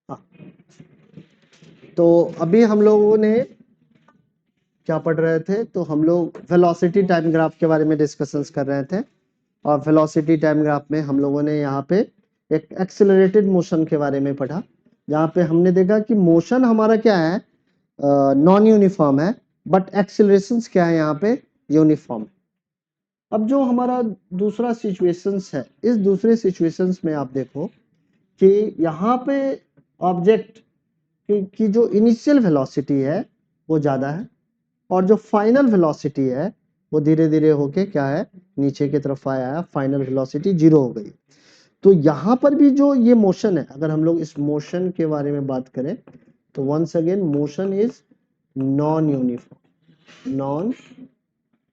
हाँ, तो अभी हम लोगों ने क्या पढ़ रहे थे, तो हम लोग वेलोसिटी टाइम ग्राफ के बारे में डिस्कशंस कर रहे थे। और वेलोसिटी टाइम ग्राफ में हम लोगों ने यहाँ पे एक एक्सेलरेटेड मोशन के बारे में पढ़ा, जहाँ पे हमने देखा कि मोशन हमारा क्या है, नॉन यूनिफॉर्म है, बट एक्सेलरेशंस क्या है यहाँ पे, यूनिफॉर्म। अब जो हमारा दूसरा सिचुएशंस है, इस दूसरे सिचुएशंस में आप देखो कि यहाँ पे ऑब्जेक्ट की जो इनिशियल वेलोसिटी है वो ज़्यादा है, और जो फाइनल वेलोसिटी है वो धीरे धीरे होके क्या है, नीचे की तरफ आया है, फाइनल वेलोसिटी 0 हो गई। तो यहाँ पर भी जो ये मोशन है, अगर हम लोग इस मोशन के बारे में बात करें तो once again motion is non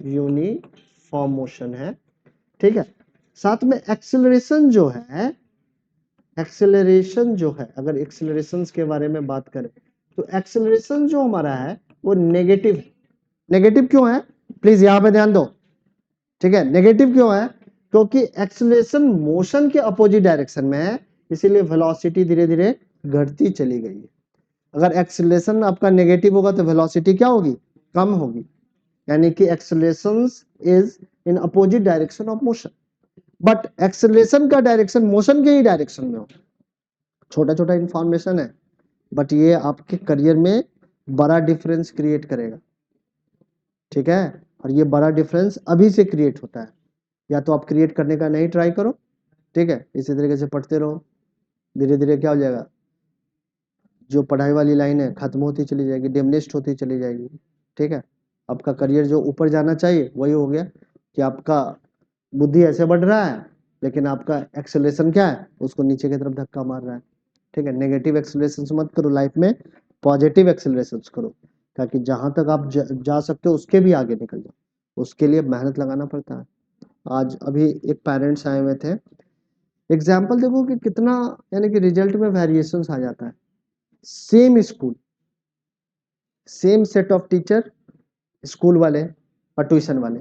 uniform motion है, ठीक है। साथ में एक्सेलरेशन जो है, अगर एक्सेलरेशन के बारे में बात करें तो एक्सेलरेशन जो हमारा है वो नेगेटिव है। नेगेटिव क्यों है, प्लीज यहां पे ध्यान दो, ठीक है। नेगेटिव क्यों है, क्योंकि एक्सेलरेशन मोशन के अपोजिट डायरेक्शन में है, इसीलिए वेलोसिटी धीरे धीरे घटती चली गई है। अगर एक्सेलरेशन आपका नेगेटिव होगा तो वेलोसिटी क्या होगी, कम होगी। यानी कि acceleration is in opposite direction of motion, but acceleration का डायरेक्शन मोशन के ही डायरेक्शन में हो। छोटा छोटा इंफॉर्मेशन है, बट ये आपके करियर में बड़ा डिफरेंस क्रिएट करेगा, ठीक है। और ये बड़ा डिफरेंस अभी से क्रिएट होता है, या तो आप क्रिएट करने का नहीं ट्राई करो, ठीक है, इसी तरीके से पढ़ते रहो, धीरे धीरे क्या हो जाएगा, जो पढ़ाई वाली लाइन है खत्म होती चली जाएगी, डिमिनिश्ड होती चली जाएगी, ठीक है। आपका करियर जो ऊपर जाना चाहिए वही हो गया कि आपका बुद्धि ऐसे बढ़ रहा है, लेकिन आपका एक्सेलरेशन क्या है, उसको नीचे की तरफ धक्का मार रहा है, ठीक है। नेगेटिव एक्सेलरेशन मत करो लाइफ में, पॉजिटिव एक्सेलरेशन करो, ताकि जहां तक आप जा सकते हो उसके भी आगे निकल जाओ। उसके लिए मेहनत लगाना पड़ता है। आज अभी एक पेरेंट्स आए हुए थे, एग्जाम्पल देखो कि कितना, यानी कि रिजल्ट में वेरिएशंस आ जाता है। Same school, same set of teacher, school वाले और ट्यूशन वाले,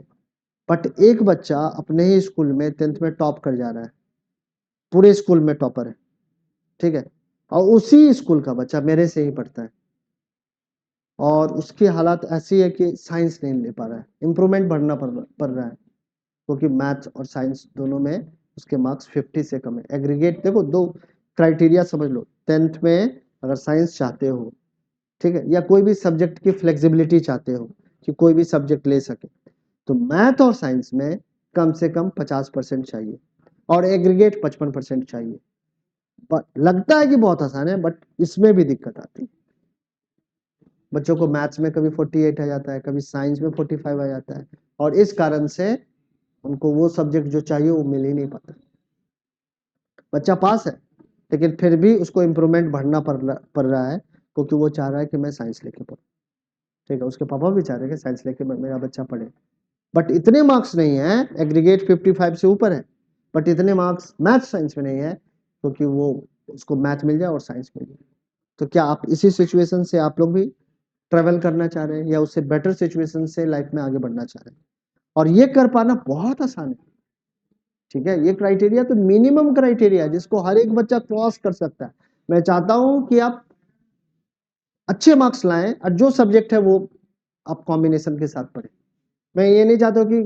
बट एक बच्चा अपने ही स्कूल में 10th में टॉप कर जा रहा है, पूरे स्कूल में टॉपर है, ठीक है। और उसी स्कूल का बच्चा मेरे से ही पढ़ता है, और उसकी हालत ऐसी है कि साइंस नहीं ले पा रहा है, इम्प्रूवमेंट बढ़ना पड़ रहा है, क्योंकि मैथ्स और साइंस दोनों में उसके मार्क्स 50 से कम है। एग्रीगेट देखो, दो क्राइटेरिया समझ लो, 10th में अगर साइंस चाहते हो, ठीक है, या कोई भी सब्जेक्ट की फ्लेक्सिबिलिटी चाहते हो कि कोई भी सब्जेक्ट ले सके, तो मैथ और साइंस में कम से कम 50% चाहिए, और एग्रीगेट 55% चाहिए। लगता है कि बहुत आसान है, बट इसमें भी दिक्कत आती है। बच्चों को मैथ्स में कभी 48 आ जाता है, कभी साइंस में 45 आ जाता है, और इस कारण से उनको वो सब्जेक्ट जो चाहिए वो मिल ही नहीं पाता। बच्चा पास है, लेकिन फिर भी उसको इम्प्रूवमेंट बढ़ना पड़ रहा है, क्योंकि वो चाह रहा है कि मैं साइंस लेके पढ़ूं, ठीक है। उसके पापा भी चाह रहे हैं कि साइंस लेके मेरा बच्चा पढ़े, बट इतने मार्क्स नहीं है, एग्रीगेट 55 से ऊपर है, बट इतने मार्क्स मैथ साइंस में नहीं है, क्योंकि वो उसको मैथ मिल जाए और साइंस मिल जाए। तो क्या आप इसी सिचुएशन से आप लोग भी ट्रेवल करना चाह रहे हैं, या उससे बेटर सिचुएशन से लाइफ में आगे बढ़ना चाह रहे हैं? और ये कर पाना बहुत आसान है, ठीक है। ये क्राइटेरिया तो मिनिमम क्राइटेरिया है जिसको हर एक बच्चा क्रॉस कर सकता है। मैं चाहता हूं कि आप अच्छे मार्क्स लाएं, और जो सब्जेक्ट है वो आप कॉम्बिनेशन के साथ पढ़ें। मैं ये नहीं चाहता कि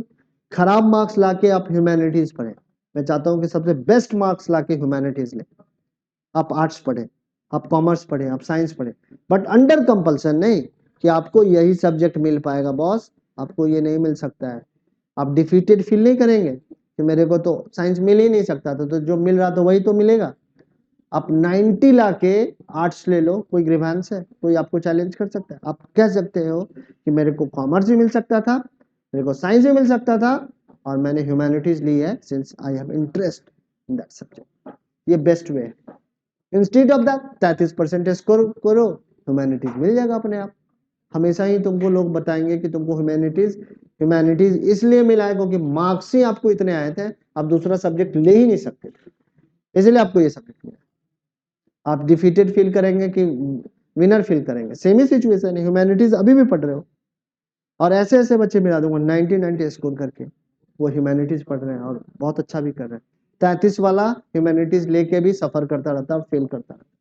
खराब मार्क्स लाके आप ह्यूमैनिटीज पढ़ें, मैं चाहता हूं कि सबसे बेस्ट मार्क्स लाके ह्यूमैनिटीज लें। आप आर्ट्स पढ़ें, आप कॉमर्स पढ़ें, आप साइंस पढ़ें, बट अंडर कंपल्सन नहीं कि आपको यही सब्जेक्ट मिल पाएगा। बॉस, आपको ये नहीं मिल सकता है। आप डिफीटेड फील नहीं करेंगे कि मेरे को तो साइंस मिल ही नहीं सकता था, तो जो मिल रहा था वही तो मिलेगा। आप 90 लाके आर्ट्स ले लो, कोई ग्रीवांस है, कोई आपको चैलेंज कर सकता है? आप कह सकते हो कि मेरे को कॉमर्स भी मिल सकता था, मेरे को साइंस भी मिल सकता था, और मैंने ह्यूमैनिटीज ली है since I have interest in that subject. ये बेस्ट वे है। इंस्टेड ऑफ दैट 33% स्कोर करो, ह्यूमैनिटीज मिल जाएगा अपने आप। हमेशा ही तुमको लोग बताएंगे कि तुमको ह्यूमैनिटीज इसलिए मिला है क्योंकि मार्क्स ही आपको इतने आए थे, आप दूसरा सब्जेक्ट ले ही नहीं सकते थे, इसलिए आपको ये सब्जेक्ट मिला। आप डिफीटेड फील करेंगे कि विनर फील करेंगे? सेम ही सिचुएशन है, ह्यूमैनिटीज अभी भी पढ़ रहे हो, और ऐसे ऐसे बच्चे मिला दूंगा 90 स्कोर करके, वो ह्यूमैनिटीज पढ़ रहे हैं और बहुत अच्छा भी कर रहे हैं। 33 वाला ह्यूमैनिटीज लेके भी सफर करता रहता है, फेल करता रहता है।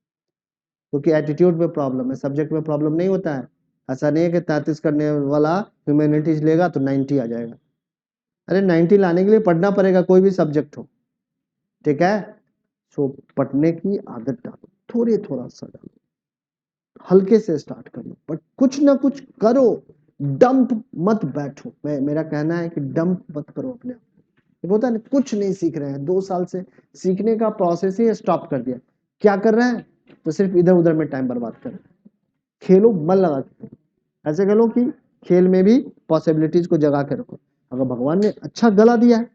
क्योंकि एटीट्यूड में प्रॉब्लम है, सब्जेक्ट में प्रॉब्लम नहीं होता है। ऐसा नहीं है कि 33 करने वाला ह्यूमैनिटीज लेगा तो 90 आ जाएगा। अरे 90 लाने के लिए पढ़ना पड़ेगा, कोई भी सब्जेक्ट हो, ठीक है। सो पढ़ने की आदत डालो, थोड़ा सा डालो, हल्के से स्टार्ट कर लो, बट कुछ ना कुछ करो, डंप मत बैठो। मेरा कहना है कि डंप मत करो अपने आप। होता है ना, कुछ नहीं सीख रहे हैं, 2 साल से सीखने का प्रोसेस ही स्टॉप कर दिया, क्या कर रहे हैं, तो सिर्फ इधर उधर में टाइम बर्बाद कर रहे हैं। खेलो, मन लगा के, ऐसे खेलो कि खेल में भी पॉसिबिलिटीज को जगा के रखो। अगर भगवान ने अच्छा गला दिया है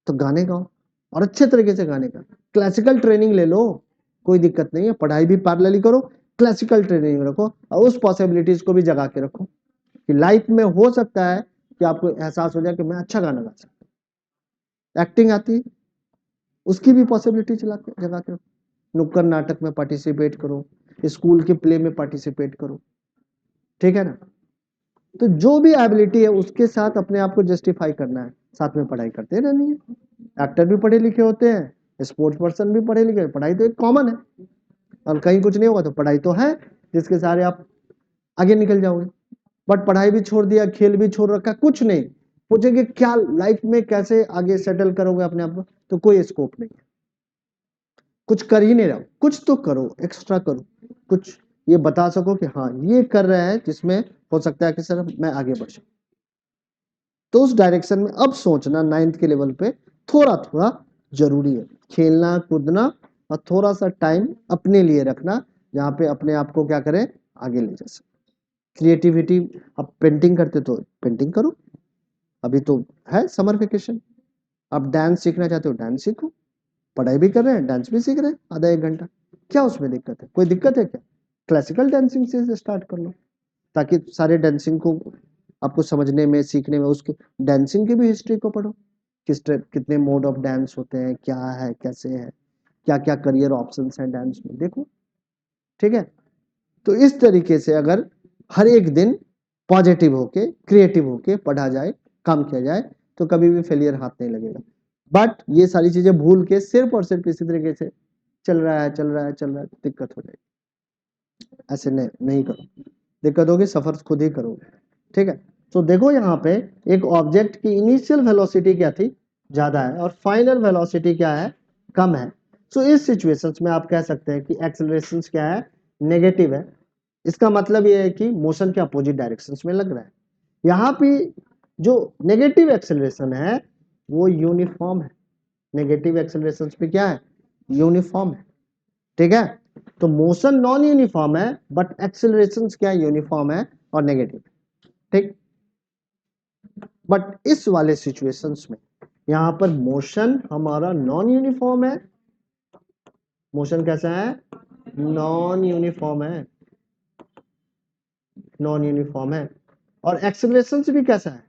तो गाने गाओ, और अच्छे तरीके से गाने का क्लासिकल ट्रेनिंग ले लो, कोई दिक्कत नहीं है। पढ़ाई भी पैरेलली करो, क्लासिकल ट्रेनिंग रखो, और उस पॉसिबिलिटीज को भी जगा के रखो कि लाइफ में हो सकता है कि आपको एहसास हो जाए कि मैं अच्छा गाना गा सकता हूँ। एक्टिंग आती है, उसकी भी पॉसिबिलिटी जगा के रखो। नुक्कड़ नाटक में पार्टिसिपेट करो, स्कूल के प्ले में पार्टिसिपेट करो, ठीक है ना। तो जो भी एबिलिटी है उसके साथ अपने आप को जस्टिफाई करना है, साथ में पढ़ाई करते रहनी है। एक्टर भी पढ़े लिखे होते हैं, स्पोर्ट्स पर्सन भी पढ़े लिखे, पढ़ाई तो एक कॉमन है। और कहीं कुछ नहीं होगा तो पढ़ाई तो है जिसके सारे आप आगे निकल जाओगे। बट पढ़ाई भी छोड़ दिया, खेल भी छोड़ रखा, कुछ नहीं, पूछेंगे क्या लाइफ में कैसे आगे सेटल करोगे अपने आप को, तो कोई स्कोप नहीं है, कुछ कर ही नहीं रहा, कुछ तो करो, एक्स्ट्रा करो, कुछ ये बता सको कि हाँ ये कर रहे हैं जिसमें हो सकता है कि सर मैं आगे बढ़ सकूं। तो उस डायरेक्शन में अब सोचना 9th के लेवल पे थोड़ा थोड़ा जरूरी है, खेलना कूदना, और थोड़ा सा टाइम अपने लिए रखना, जहाँ पे अपने आप को क्या करें, आगे ले जा सके। क्रिएटिविटी, अब पेंटिंग करते तो पेंटिंग करो, अभी तो है समर वेकेशन। आप डांस सीखना चाहते हो डांस सीखो, पढ़ाई भी कर रहे हैं डांस भी सीख रहे हैं आधा एक घंटा, क्या उसमें दिक्कत है, कोई दिक्कत है क्या। क्लासिकल डांसिंग से स्टार्ट कर लो, ताकि सारे डांसिंग को आपको समझने में, सीखने में, उसके डांसिंग की भी हिस्ट्री को पढ़ो, कितने मोड ऑफ डांस होते हैं, क्या है, कैसे है, क्या क्या करियर ऑप्शंस हैं डांस में, देखो, ठीक है। तो इस तरीके से अगर हर एक दिन पॉजिटिव होके, क्रिएटिव होके पढ़ा जाए, काम किया जाए, तो कभी भी फेलियर हाथ नहीं लगेगा। बट ये सारी चीजें भूल के सिर्फ और सिर्फ इसी तरीके से चल रहा है, दिक्कत हो जाएगी। ऐसे नहीं करो, दिक्कत होगी, सफर खुद ही करोगे, ठीक है। तो देखो यहाँ पे एक ऑब्जेक्ट की इनिशियल वेलोसिटी क्या थी, ज्यादा है, और फाइनल वेलोसिटी क्या है, कम है। सो इस सिचुएशंस में आप कह सकते हैं कि एक्सेलरेशन क्या है, नेगेटिव है। इसका मतलब ये है कि मोशन के अपोजिट डायरेक्शंस में लग रहा है। यहाँ पे जो नेगेटिव एक्सेलरेशन है वो यूनिफॉर्म है, नेगेटिव एक्सेलरेशन पे क्या है, यूनिफॉर्म है, ठीक है। तो मोशन नॉन यूनिफॉर्म है, बट एक्सेलरेशन क्या यूनिफॉर्म है और नेगेटिव, ठीक। बट इस वाले सिचुएशंस में यहां पर मोशन हमारा नॉन यूनिफॉर्म है, मोशन कैसा है, नॉन यूनिफॉर्म है, नॉन यूनिफॉर्म है। और एक्सेलरेशन भी कैसा है,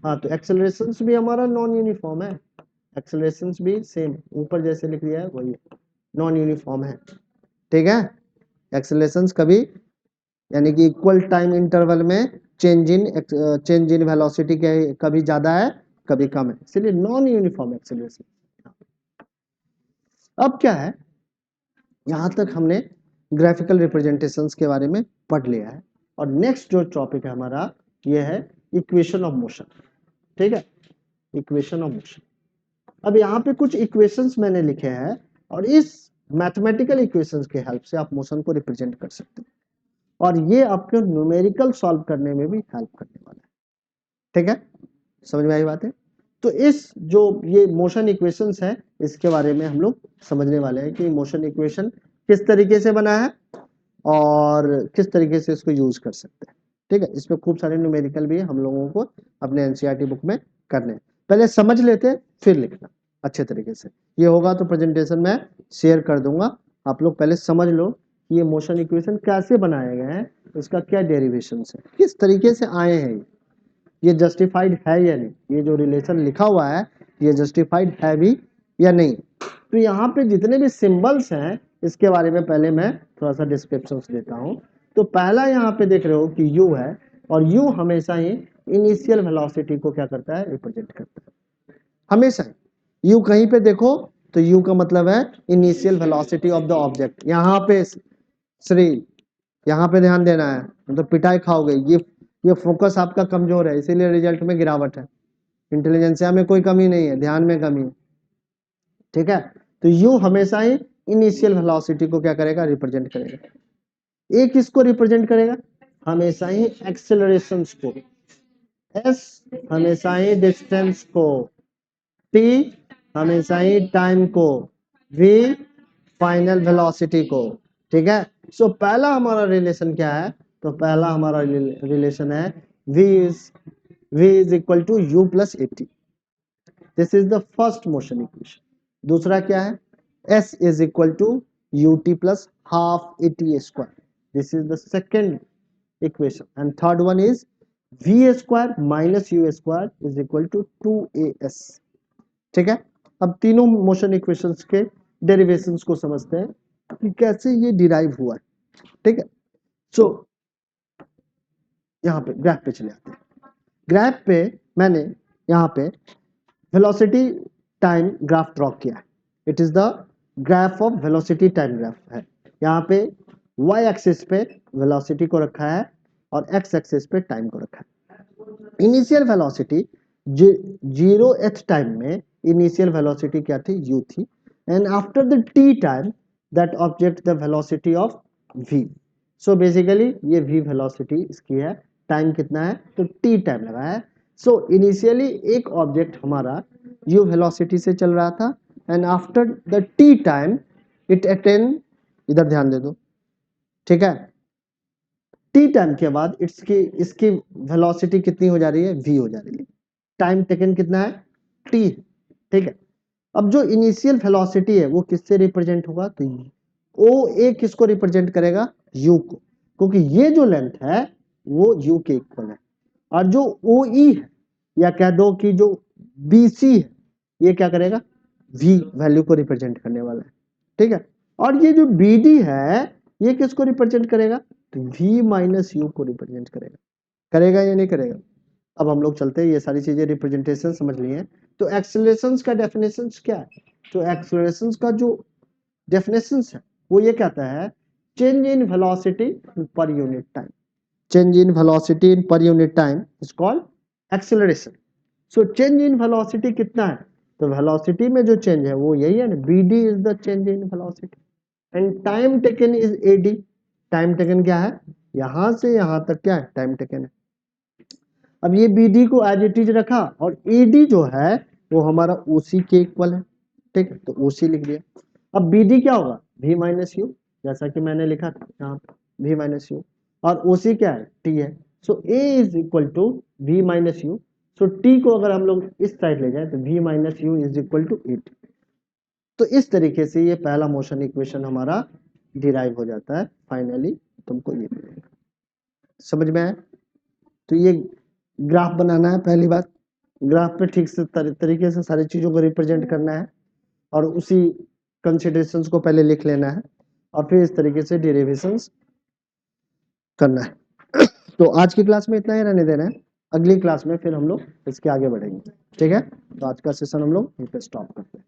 हाँ, तो एक्सेलरेशन भी हमारा नॉन यूनिफॉर्म है, एक्सेलरेशन भी सेम ऊपर जैसे लिख दिया है वही नॉन यूनिफॉर्म है, ठीक है। एक्सेलरेशन कभी यानी कि इक्वल टाइम इंटरवल में चेंज इन वेलोसिटी के कभी ज्यादा है कभी कम है, इसलिए नॉन यूनिफॉर्म एक्सेलरेशन। अब क्या है, यहां तक हमने ग्राफिकल रिप्रेजेंटेशंस के बारे में पढ़ लिया है, और नेक्स्ट जो टॉपिक है हमारा ये है इक्वेशन ऑफ मोशन, ठीक है, इक्वेशन ऑफ मोशन। अब यहाँ पे कुछ इक्वेशंस मैंने लिखे हैं, और इस मैथमेटिकल इक्वेशंस के हेल्प से आप मोशन को रिप्रेजेंट कर सकते हैं, और ये आपको न्यूमेरिकल सॉल्व करने में भी हेल्प करने वाला है, ठीक है, समझ में आई बात है। तो इस जो ये मोशन इक्वेशंस है इसके बारे में हम लोग समझने वाले हैं कि मोशन इक्वेशन किस तरीके से बना है और किस तरीके से इसको यूज कर सकते हैं, ठीक है। इसमें खूब सारे न्यूमेरिकल भी हम लोगों को अपने एनसीईआरटी बुक में करने हैं, पहले समझ लेते फिर लिखना अच्छे तरीके से। ये होगा तो प्रेजेंटेशन में शेयर कर दूंगा, आप लोग पहले समझ लो कि ये मोशन इक्वेशन कैसे बनाए गए हैं, इसका क्या डेरिवेशन है, किस तरीके से आए हैं, ये जस्टिफाइड है या नहीं, ये जो रिलेशन लिखा हुआ है ये जस्टिफाइड है भी या नहीं। तो यहाँ पे जितने भी सिंबल्स हैं इसके बारे में पहले मैं थोड़ा सा डिस्क्रिप्शन देता हूँ। तो पहला यहाँ पे देख रहे हो कि u है, और u हमेशा ही इनिशियल वेलोसिटी को क्या करता है, रिप्रेजेंट करता है हमेशा। u कहीं पे देखो तो u का मतलब है initial velocity of the object. यहाँ पे श्री, यहाँ पे ध्यान देना है, तो पिटाई खाओगे। ये फोकस आपका कमजोर है, इसीलिए रिजल्ट में गिरावट है। इंटेलिजेंसिया में कोई कमी नहीं है, ध्यान में कमी है, ठीक है। तो u हमेशा ही इनिशियल वेलोसिटी को क्या करेगा, रिप्रेजेंट करेगा। a किसको रिप्रेजेंट करेगा, हमेशा ही एक्सेलरेशंस को, s हमेशा ही डिस्टेंस को, t हमेशा ही टाइम को, v फाइनल वेलोसिटी को, ठीक है। सो पहला हमारा रिलेशन क्या है, तो पहला हमारा रिलेशन है v is equal to u plus at। This is the first motion equation. दूसरा क्या है, s is equal to ut plus half at square. This is the second equation. And third one is v square minus u square is equal to 2as, ठीक है। अब तीनों motion equations के derivations को समझते हैं कि कैसे ये डिराइव हुआ है, ठीक है। सो यहाँ पे ग्राफ पे चले आते हैं। ग्राफ पे मैंने यहाँ पे वेलोसिटी टाइम ग्राफ ड्रॉ किया है। It is the graph of velocity time graph है। यहाँ पे y एक्सिस पे वेलोसिटी को रखा है और x एक्सिस पे टाइम को रखा है। इनिशियल वेलोसिटी 0th टाइम में इनिशियल वेलोसिटी क्या थी, u थी। And after the t time that object the velocity of v। So basically ये v वेलोसिटी इसकी है, टाइम कितना है, तो t टाइम लगा है। सो इनिशियली एक ऑब्जेक्ट हमारा u वेलोसिटी से चल रहा था and after the t time it attain, इधर ध्यान दे दो, ठीक है। t टाइम के बाद इसकी वेलोसिटी कितनी हो जा रही है, v हो जा रही है। टाइम टेकन कितना है, t, ठीक है। अब जो इनिशियल वेलोसिटी है वो किससे रिप्रेजेंट होगा, तो OA किसको रिप्रेजेंट करेगा, u को, क्योंकि ये जो लेंथ है वो u के इक्वल है। और जो OE है या कह दो कि जो BC है ये क्या करेगा, v वैल्यू को रिप्रेजेंट करने वाला है, ठीक है। और ये जो BD है ये किसको रिप्रेजेंट करेगा, तो v माइनस u को रिप्रेजेंट करेगा। करेगा या नहीं करेगा। अब हम लोग चलते हैं, ये सारी चीजें रिप्रेजेंटेशन समझ लिए हैं। तो एक्सेलरेशंस का डेफिनेशन क्या है, तो एक्सेलरेशंस का जो डेफिनेशन है वो ये कहता है change in velocity per unit time. Change in velocity in per unit time is called acceleration. So change in velocity कितना है, तो वेलोसिटी में जो चेंज है वो यही है ना, bd is the change in velocity and time taken is ad। Time taken क्या है, यहां से यहां तक क्या है, टाइम टेकन है। अब ये BD को एज इट इज रखा और AD जो है वो हमारा OC के इक्वल है, ठीक है, तो OC लिख दिया। अब BD क्या होगा, V माइनस यू, जैसा कि मैंने लिखा था यहाँ पे V माइनस यू, और OC क्या है, T है। So A is equal to V minus u. So T को अगर हम लोग इस साइड ले जाए तो V minus u is equal to 8। तो इस तरीके से ये पहला मोशन इक्वेशन हमारा डिराइव हो जाता है। फाइनली तुमको ये मिलेगा, समझ में आया। तो ये ग्राफ बनाना है, पहली बात ग्राफ पे ठीक से तरीके से सारी चीजों को रिप्रेजेंट करना है और उसी कंसिडरेशंस को पहले लिख लेना है और फिर इस तरीके से डेरिवेशंस करना है। तो आज की क्लास में इतना ही रहने देना है, अगली क्लास में फिर हम लोग इसके आगे बढ़ेंगे, ठीक है। तो आज का सेशन हम लोग यहीं पे स्टॉप करते हैं।